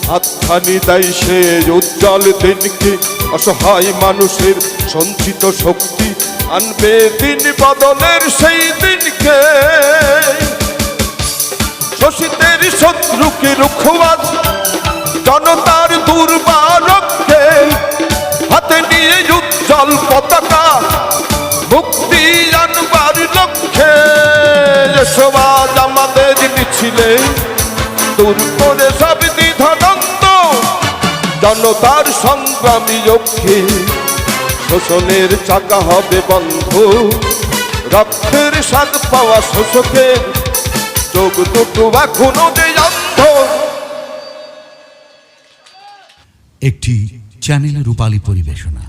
হাতখানি দেয় সে উজ্জ্বল দিনকে, অসহায় মানুষের সঞ্চিত শক্তি আনবে দিন বদলের সেই দিনকে। শোষিতের শত্রুকে রুখবার, জনতার দুর্বারকে হাতে নিয়ে উজ্জ্বল পতাকা মুক্তি আনবার লক্ষ্যে। সমাজ আমাদের মিছিলে দূর করে সব দ্বিধাদ্বন্দ্ব, জনতার সংগ্রামী লক্ষ্যে শোষণের চাকা হবে বন্ধ। রক্তের স্বাদ পাওয়া শোষকের চোখ দুটো এখনো যে অন্ধ। একটি চ্যানেল রূপালী পরিবেশনা।